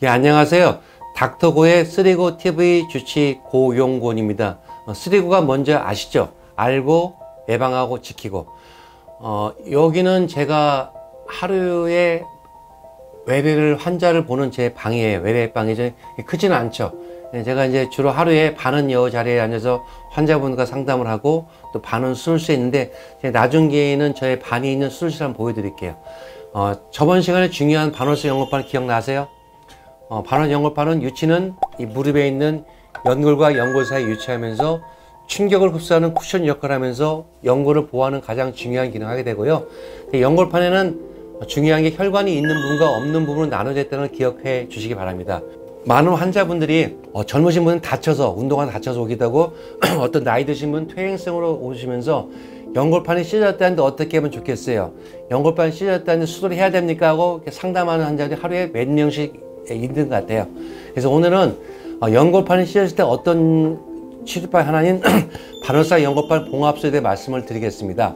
예, 안녕하세요. 닥터고의 쓰리고 TV 주치 고용곤입니다. 쓰리고가 뭔지 아시죠? 알고 예방하고 지키고. 여기는 제가 하루에 외래를 환자를 보는 제 방이에요. 외래방이죠. 크지는 않죠. 제가 이제 주로 하루에 반은 여 자리에 앉아서 환자분과 상담을 하고 또 반은 수술실에 있는데, 나중에는 저의 반이 있는 수술실 한번 보여드릴게요. 저번 시간에 중요한 반월성 연골판 기억나세요? 반월 연골판은 유치는 이 무릎에 있는 연골과 연골 사이에 유치하면서 충격을 흡수하는 쿠션 역할을 하면서 연골을 보호하는 가장 중요한 기능을 하게 되고요. 연골판에는 중요한 게 혈관이 있는 부분과 없는 부분으로 나눠져 있다는 걸 기억해 주시기 바랍니다. 많은 환자분들이 젊으신 분은 다쳐서, 운동하다 다쳐서 오기도 하고 어떤 나이 드신 분은 퇴행성으로 오시면서 연골판이 찢어졌다는데 어떻게 하면 좋겠어요? 연골판이 찢어졌다는데 수술을 해야 됩니까? 하고 상담하는 환자들이 하루에 몇 명씩 있는 것 같아요. 그래서 오늘은 연골판이 찢어질 때 어떤 치료법 하나인 반월성 연골판 봉합술에 대해 말씀을 드리겠습니다.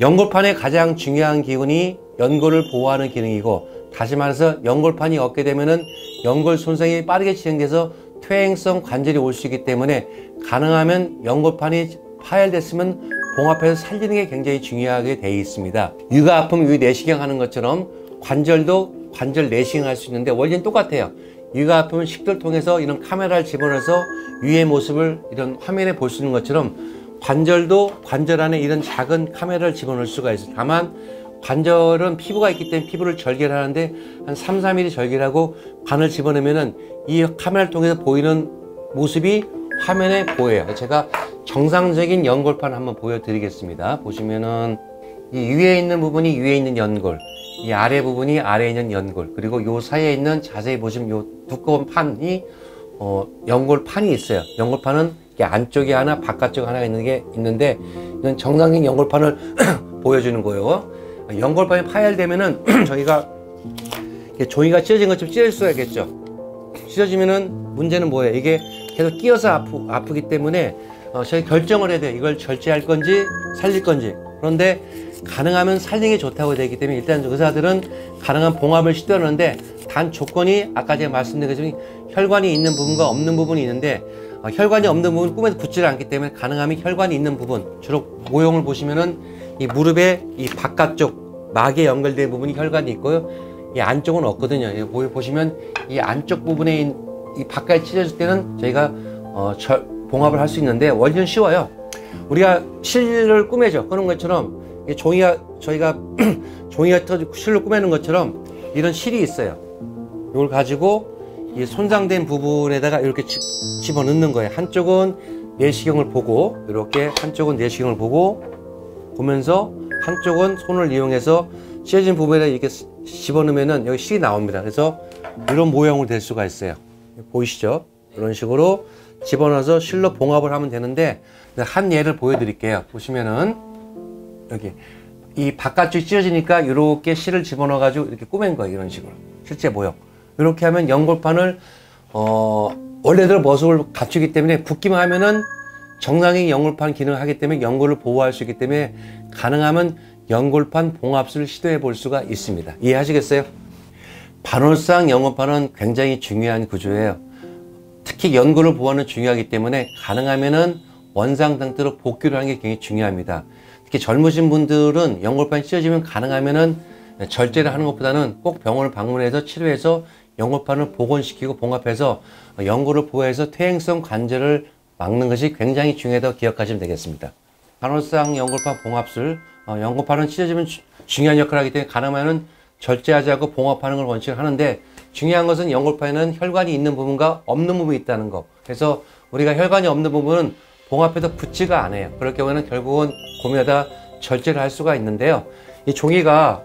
연골판의 가장 중요한 기운이 연골을 보호하는 기능이고, 다시 말해서 연골판이 없게 되면은 연골 손상이 빠르게 진행돼서 퇴행성 관절이 올 수 있기 때문에 가능하면 연골판이 파열됐으면 봉합해서 살리는 게 굉장히 중요하게 되어 있습니다. 위가 아프면 위 내시경 하는 것처럼 관절도 관절 내시경 할 수 있는데 원리는 똑같아요. 위가 아프면 식도를 통해서 이런 카메라를 집어넣어서 위의 모습을 이런 화면에 볼 수 있는 것처럼 관절도 관절 안에 이런 작은 카메라를 집어넣을 수가 있어요. 다만 관절은 피부가 있기 때문에 피부를 절개를 하는데 한 3, 4mm 절개를 하고 관을 집어넣으면은 이 카메라를 통해서 보이는 모습이 화면에 보여요. 제가 정상적인 연골판 한번 보여드리겠습니다. 보시면은 이 위에 있는 부분이 위에 있는 연골, 이 아래 부분이 아래에 있는 연골, 그리고 요 사이에 있는, 자세히 보시면 요 두꺼운 판이 연골판이 있어요. 연골판은 안쪽에 하나 바깥쪽에 하나 있는데 이건 정상적인 연골판을 보여주는 거예요. 연골판이 파열되면은 저희가 종이가 찢어진 것처럼 찢어질 수가 있겠죠. 찢어지면은 문제는 뭐예요? 이게 계속 끼어서 아프기 때문에 저희 결정을 해야 돼요. 이걸 절제할 건지 살릴 건지. 그런데 가능하면 살리는 게 좋다고 되기 때문에 일단 의사들은 가능한 봉합을 시도하는데, 단 조건이 아까 제가 말씀드린 것처럼 혈관이 있는 부분과 없는 부분이 있는데, 혈관이 없는 부분은 꿈에도 붙지를 않기 때문에 가능하면 혈관이 있는 부분, 주로 모형을 보시면은 이 무릎의 이 바깥쪽 막에 연결된 부분이 혈관이 있고요. 이 안쪽은 없거든요. 보시면 이 안쪽 부분에 이 바깥에 찢어질 때는 저희가 봉합을 할 수 있는데 원리는 쉬워요. 우리가 실을 꾸며죠. 그런 것처럼 저희가 실로 꾸미는 것처럼 이런 실이 있어요. 이걸 가지고 이 손상된 부분에다가 이렇게 집어넣는 거예요. 한쪽은 내시경을 보고, 이렇게 한쪽은 내시경을 보면서 한쪽은 손을 이용해서 찢어진 부분에다 이렇게 집어넣으면은 여기 실이 나옵니다. 그래서 이런 모형으로 될 수가 있어요. 보이시죠? 이런 식으로 집어넣어서 실로 봉합을 하면 되는데, 한 예를 보여드릴게요. 보시면은 여기 이 바깥쪽이 찢어지니까 이렇게 실을 집어넣어 가지고 이렇게 꾸맨 거예요. 이런 식으로 실제 모형. 이렇게 하면 연골판을 원래대로 모습을 갖추기 때문에, 붓기만 하면은 정상적인 연골판 기능을 하기 때문에 연골을 보호할 수 있기 때문에 가능하면 연골판 봉합술을 시도해 볼 수가 있습니다. 이해하시겠어요? 반월상 연골판은 굉장히 중요한 구조예요. 특히 연골을 보호하는 중요하기 때문에 가능하면은 원상 상태로 복귀를 하는 게 굉장히 중요합니다. 특히 젊으신 분들은 연골판이 찢어지면 가능하면은 절제를 하는 것보다는 꼭 병원을 방문해서 치료해서 연골판을 복원시키고 봉합해서 연골을 보호해서 퇴행성 관절을 막는 것이 굉장히 중요하다고 기억하시면 되겠습니다. 반월상 연골판 봉합술, 연골판은 찢어지면 중요한 역할을 하기 때문에 가능하면 절제하지 않고 봉합하는 걸 원칙을 하는데, 중요한 것은 연골판에는 혈관이 있는 부분과 없는 부분이 있다는 거. 그래서 우리가 혈관이 없는 부분은 봉합해도 붙지가 않아요. 그럴 경우에는 결국은 고민하다 절제를 할 수가 있는데요. 이 종이가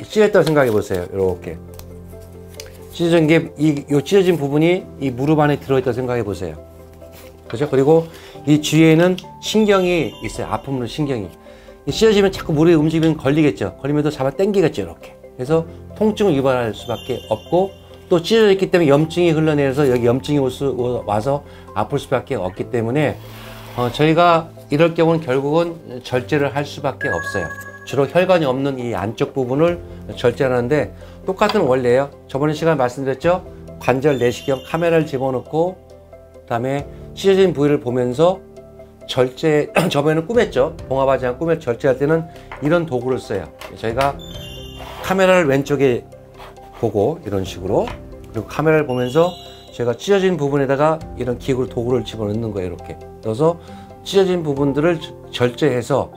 찢어졌다고 생각해 보세요. 이렇게 찢어진 게, 이 찢어진 부분이 이 무릎 안에 들어있다고 생각해 보세요. 그죠? 그리고 이 주위에는 신경이 있어요. 아픔으로 신경이. 찢어지면 자꾸 무릎이 움직이면 걸리겠죠. 걸리면 또 잡아 당기겠죠. 이렇게. 그래서 통증을 유발할 수밖에 없고, 또 찢어져 있기 때문에 염증이 흘러내려서 여기 염증이 와서 아플 수밖에 없기 때문에 저희가 이럴 경우는 결국은 절제를 할 수밖에 없어요. 주로 혈관이 없는 이 안쪽 부분을 절제하는데 똑같은 원리예요. 저번에 시간에 말씀드렸죠. 관절 내시경 카메라를 집어넣고 그다음에 찢어진 부위를 보면서 절제, 저번에는 꿈했죠. 봉합하지 않고 꿈에 절제할 때는 이런 도구를 써요. 저희가 카메라를 왼쪽에 보고 이런 식으로, 그리고 카메라를 보면서 제가 찢어진 부분에다가 이런 기구를 도구를 집어넣는 거예요. 이렇게 넣어서 찢어진 부분들을 절제해서,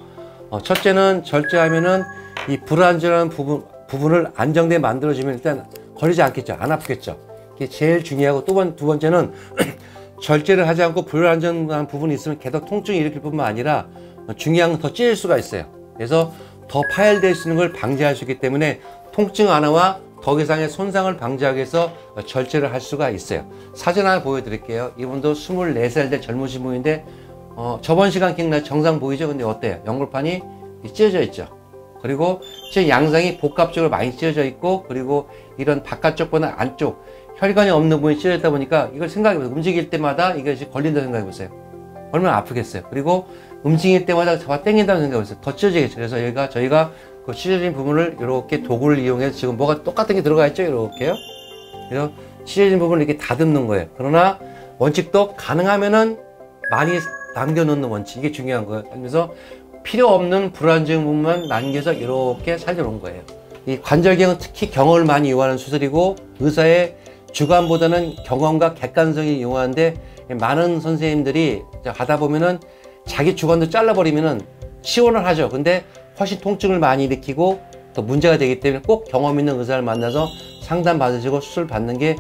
첫째는 절제하면은 이 불안정한 부분을 안정되게 만들어주면 일단 걸리지 않겠죠. 안 아프겠죠. 이게 제일 중요하고, 두 번째는 절제를 하지 않고 불안정한 부분이 있으면 계속 통증이 일으킬 뿐만 아니라 중요한 건 더 찢을 수가 있어요. 그래서 더 파열될 수 있는 걸 방지할 수 있기 때문에 통증 완화와 더 이상의 손상을 방지하기 위해서 절제를 할 수가 있어요. 사진 하나 보여드릴게요. 이분도 24살 된 젊으신 분인데 저번 시간 기억나요? 정상 보이죠? 근데 어때요? 연골판이 찢어져 있죠. 그리고 지금 양상이 복합적으로 많이 찢어져 있고, 그리고 이런 바깥쪽보다 안쪽 혈관이 없는 부분이 찢어졌다 보니까 이걸 생각해보세요. 움직일 때마다 이것이 걸린다 생각해보세요. 얼마나 아프겠어요. 그리고 움직일 때마다 잡아 당긴다는 생각해보세요. 더 찢어지겠죠. 그래서 저희가 그 찢어진 부분을 이렇게 도구를 이용해서, 지금 뭐가 똑같은 게 들어가 있죠? 이렇게요. 그래서 찢어진 부분을 이렇게 다듬는 거예요. 그러나 원칙도 가능하면은 많이 남겨놓는 원칙, 이게 중요한 거예요. 그래서 필요 없는 불안정 부분만 남겨서 이렇게 살려놓은 거예요. 이 관절경은 특히 경험을 많이 요하는 수술이고, 의사의 주관보다는 경험과 객관성이 요하는데, 많은 선생님들이 하다 보면은 자기 주관도 잘라버리면은 시원을 하죠. 근데 훨씬 통증을 많이 일으키고 또 문제가 되기 때문에 꼭 경험 있는 의사를 만나서 상담 받으시고 수술 받는 게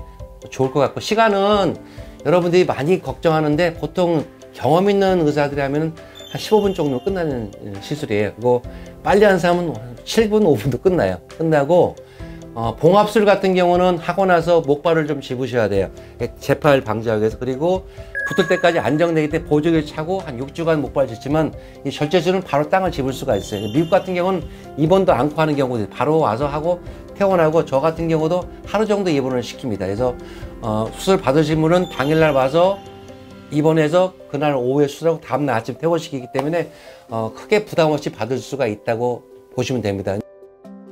좋을 것 같고, 시간은 여러분들이 많이 걱정하는데 보통 경험 있는 의사들이 하면은 한 15분 정도 끝나는 시술이에요. 그리고 빨리 하는 사람은 7분, 5분도 끝나요. 끝나고 봉합술 같은 경우는 하고 나서 목발을 좀 집으셔야 돼요. 재파를 방지하기 위해서. 그리고 붙을 때까지 안정되기 때문에 보조기를 차고 한 6주간 목발을 짚지만, 이 절제술은 바로 땅을 집을 수가 있어요. 미국 같은 경우는 입원도 않고 하는 경우도 바로 와서 하고 퇴원하고, 저 같은 경우도 하루 정도 입원을 시킵니다. 그래서 수술 받으신 분은 당일날 와서 입원해서 그날 오후에 수술하고 다음날 아침 퇴원시키기 때문에 크게 부담 없이 받을 수가 있다고 보시면 됩니다.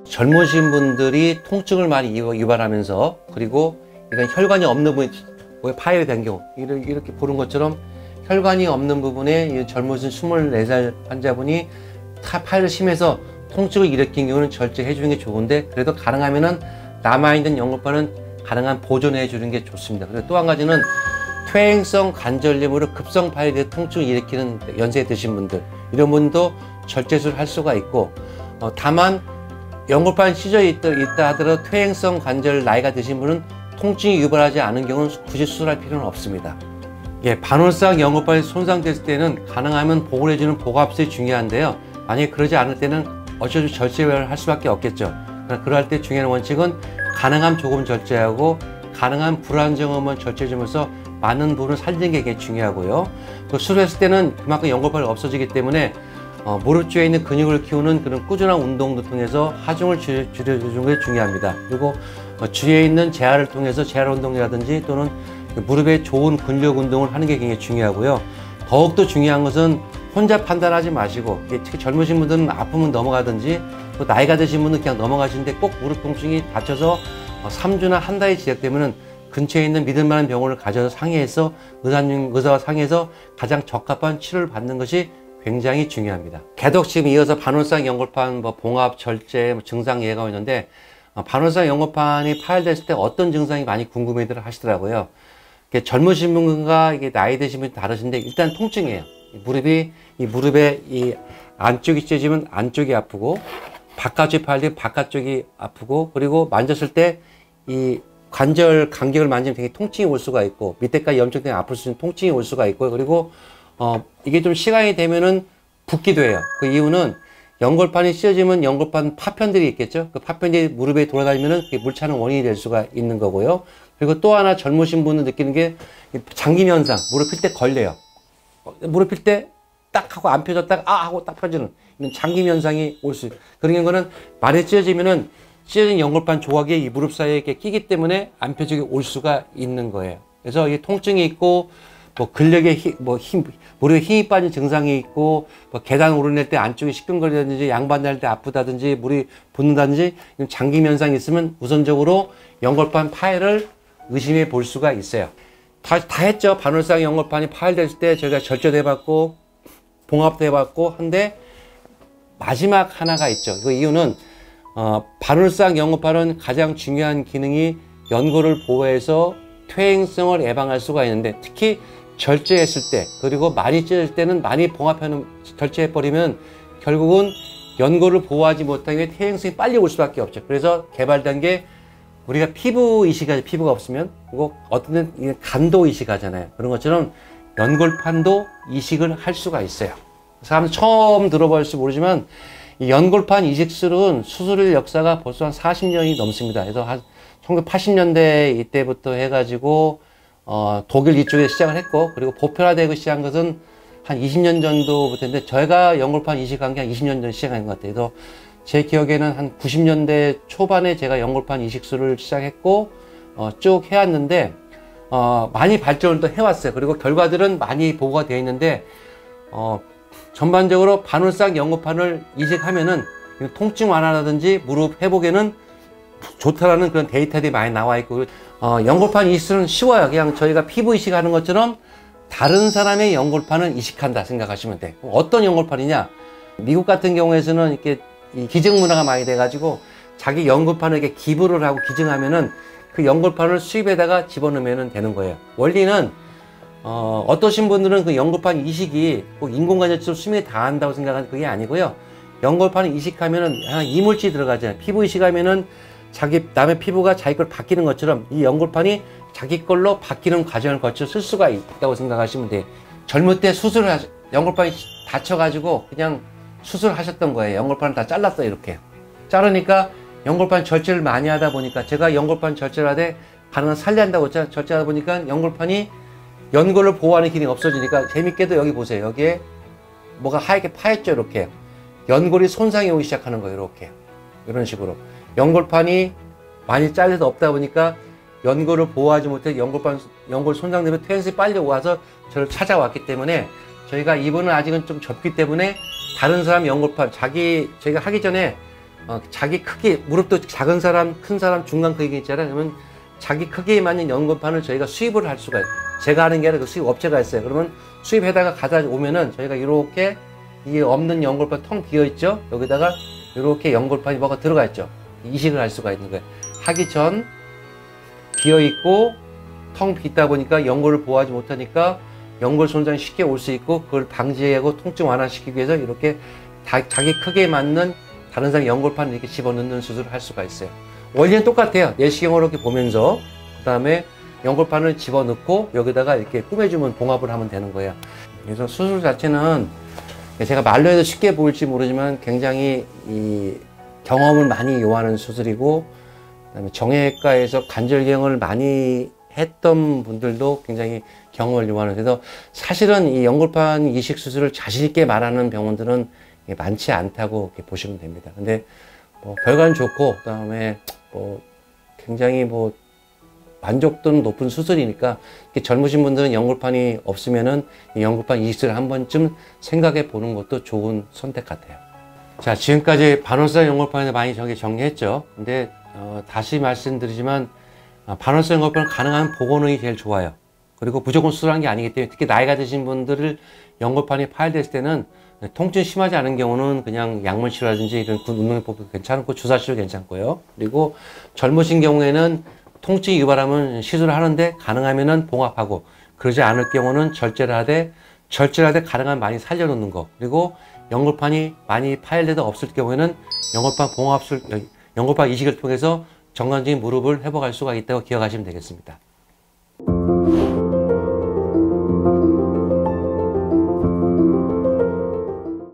젊으신 분들이 통증을 많이 유발하면서, 그리고 이런 혈관이 없는 부분이 파열이 된 경우, 이렇게 보는 것처럼 혈관이 없는 부분에 젊으신 24살 환자분이 파열이 심해서 통증을 일으킨 경우는 절제해 주는 게 좋은데, 그래도 가능하면은 남아있는 연골판은 가능한 보존해 주는 게 좋습니다. 그리고 또 한 가지는 퇴행성 관절염으로 급성 파열이 통증을 일으키는 연세에 드신 분들, 이런 분도 절제술을 할 수가 있고, 다만 연골판이 찢어져 있다 하더라도 퇴행성 관절 나이가 드신 분은 통증이 유발하지 않은 경우는 굳이 수술할 필요는 없습니다. 예, 반월상 연골판이 손상됐을 때는 가능하면 복을 해주는 복압술이 중요한데요. 만약에 그러지 않을 때는 어쩔 수 없이 절제를 할 수밖에 없겠죠. 그러나 그럴 때 중요한 원칙은 가능한 조금 절제하고, 가능한 불안정함만 절제해주면서 많은 부분을 살리는 게 굉장히 중요하고요. 그 수술했을 때는 그만큼 연골판이 없어지기 때문에 무릎 주위에 있는 근육을 키우는 그런 꾸준한 운동도 통해서 하중을 줄여주는 게 중요합니다. 그리고 주위에 있는 재활을 통해서 재활 운동이라든지 또는 무릎에 좋은 근력 운동을 하는 게 굉장히 중요하고요. 더욱더 중요한 것은 혼자 판단하지 마시고, 특히 젊으신 분들은 아프면 넘어가든지, 또 나이가 드신 분은 그냥 넘어가시는데, 꼭 무릎 통증이 다쳐서 3주나 한 달이 지속되면은 근처에 있는 믿을 만한 병원을 가져서 상의해서 의사와 상의해서 가장 적합한 치료를 받는 것이 굉장히 중요합니다. 계속 지금 이어서 반월상 연골판 봉합, 절제, 증상 얘기가 있는데, 반월상 연골판이 파열됐을 때 어떤 증상이 많이 궁금해들 하시더라고요. 젊으신 분과 나이 드신 분이 다르신데, 일단 통증이에요. 이 무릎에 이 안쪽이 찢어지면 안쪽이 아프고, 바깥쪽이 파열되면 바깥쪽이 아프고, 그리고 만졌을 때 이 관절 간격을 만지면 되게 통증이 올 수가 있고, 밑에까지 염증 때문에 아플 수 있는 통증이 올 수가 있고, 그리고 이게 좀 시간이 되면은 붓기도 해요. 그 이유는 연골판이 찢어지면 연골판 파편들이 있겠죠. 그 파편들이 무릎에 돌아다니면은 그게 물차는 원인이 될 수가 있는 거고요. 그리고 또 하나 젊으신 분은 느끼는 게 장기 현상, 무릎 필 때 걸려요. 무릎 필 때 딱 하고 안 펴졌다가 하고 딱 펴지는 이런 장기 현상이 올 수 있어요. 그런 경우는 많이 찢어지면은 찢어진 연골판 조각이 이 무릎 사이에 끼기 때문에 안 펴지게 올 수가 있는 거예요. 그래서 이 통증이 있고 뭐 근력에 무릎에 힘이 빠진 증상이 있고, 뭐 계단 오르낼 때 안쪽이 시큰거리다든지 양반할 때 아프다든지 물이 붓는다든지 장기 현상이 있으면 우선적으로 연골판 파열을 의심해 볼 수가 있어요. 다 했죠. 반월상 연골판이 파열됐을 때 저희가 절제도 해봤고 봉합도 해봤고 한데 마지막 하나가 있죠. 그 이유는 반월상 연골판은 가장 중요한 기능이 연골을 보호해서 퇴행성을 예방할 수가 있는데, 특히 절제했을 때 그리고 많이 찢을 때는 많이 절제해버리면 결국은 연골을 보호하지 못하게 퇴행성이 빨리 올 수밖에 없죠. 그래서 개발된 게 우리가 피부 이식하죠. 피부가 없으면. 그리고 어떤 데는 간도 이식하잖아요. 그런 것처럼 연골판도 이식을 할 수가 있어요. 사람 처음 들어볼지 모르지만 이 연골판 이식술은 수술 역사가 벌써 한 40년이 넘습니다. 그래서 한 1980년대 이때부터 해가지고 독일 이쪽에 시작을 했고, 그리고 보편화되고 시작한 것은 한 20년 정도부터인데, 저희가 연골판 이식한 게 한 20년 전에 시작한 것 같아요. 그래서 제 기억에는 한 90년대 초반에 제가 연골판 이식술을 시작했고 쭉 해왔는데 많이 발전을 또 해왔어요. 그리고 결과들은 많이 보고가 되어 있는데 전반적으로 반월상 연골판을 이식하면은 통증 완화라든지 무릎 회복에는 좋다라는 그런 데이터들이 많이 나와 있고, 연골판 이식술은 쉬워요. 그냥 저희가 피부 이식하는 것처럼 다른 사람의 연골판을 이식한다 생각하시면 돼. 어떤 연골판이냐? 미국 같은 경우에서는 이렇게 이 기증 문화가 많이 돼가지고 자기 연골판을 이렇게 기부를 하고 기증하면은 그 연골판을 수입에다가 집어넣으면 되는 거예요. 원리는 어떠신 분들은 그 연골판 이식이 꼭 인공관절처럼 수명이 다 한다고 생각하는 그게 아니고요. 연골판을 이식하면은 이물질이 들어가잖아요. 피부 이식하면은 남의 피부가 자기 걸 바뀌는 것처럼 이 연골판이 자기 걸로 바뀌는 과정을 거쳐 쓸 수가 있다고 생각하시면 돼요. 젊을 때 연골판이 다쳐가지고 그냥 수술하셨던 거예요. 연골판을 다 잘랐어요. 이렇게 자르니까 연골판 절제를 많이 하다 보니까, 제가 연골판 절제를 하되 가능한 살려한다고 했잖아요. 절제하다 보니까 연골판이 연골을 보호하는 기능이 없어지니까, 재밌게도 여기 보세요. 여기에 뭐가 하얗게 파였죠. 이렇게 연골이 손상이 오기 시작하는 거예요. 이렇게 이런 식으로 연골판이 많이 잘려서 없다 보니까 연골을 보호하지 못해 연골 손상되면 퇴행성이 빨리 와서 저를 찾아왔기 때문에, 저희가 이번은 아직은 좀 접기 때문에 다른 사람 연골판, 저희가 하기 전에 자기 크기, 무릎도 작은 사람, 큰 사람, 중간 크기 있잖아요. 그러면 자기 크기에 맞는 연골판을 저희가 수입을 할 수가 있어요. 제가 하는 게 아니라 그 수입 업체가 있어요. 그러면 수입해다가 가다 오면은 저희가 이렇게 이 없는 연골판 텅 비어 있죠. 여기다가 이렇게 연골판이 뭐가 들어가 있죠. 이식을 할 수가 있는 거예요. 하기 전 비어 있고 텅 비다 보니까 연골을 보호하지 못하니까 연골 손상이 쉽게 올 수 있고, 그걸 방지하고 통증 완화시키기 위해서 이렇게 자기 크기에 맞는 다른 사람 연골판을 이렇게 집어넣는 수술을 할 수가 있어요. 원리는 똑같아요. 내시경으로 이렇게 보면서 그 다음에 연골판을 집어넣고 여기다가 이렇게 꾸며주면 봉합을 하면 되는 거예요. 그래서 수술 자체는 제가 말로 해도 쉽게 보일지 모르지만 굉장히 이 경험을 많이 요하는 수술이고, 그다음에 정형외과에서 관절경을 많이 했던 분들도 굉장히 경험을 요하는, 그래서 사실은 이 연골판 이식 수술을 자신 있게 말하는 병원들은 많지 않다고 이렇게 보시면 됩니다. 근데 뭐 결과는 좋고, 그다음에 뭐 굉장히 뭐 만족도는 높은 수술이니까, 젊으신 분들은 연골판이 없으면은 이 연골판 이식술을 한 번쯤 생각해 보는 것도 좋은 선택 같아요. 자, 지금까지 반월상 연골판에 많이 정리했죠. 근데 다시 말씀드리지만 반월상 연골판은 가능한 복원이 제일 좋아요. 그리고 무조건 수술한 게 아니기 때문에, 특히 나이가 드신 분들을 연골판이 파열됐을 때는 통증이 심하지 않은 경우는 그냥 약물 치료라든지 이런 운동요법도 괜찮고 주사 치료 괜찮고요. 그리고 젊으신 경우에는 통증이 유발하면 시술을 하는데 가능하면은 봉합하고, 그러지 않을 경우는 절제를 하되 가능한 많이 살려놓는 거, 그리고 연골판이 많이 파열돼도 없을 경우에는 연골판 이식을 통해서 정상적인 무릎을 회복할 수가 있다고 기억하시면 되겠습니다.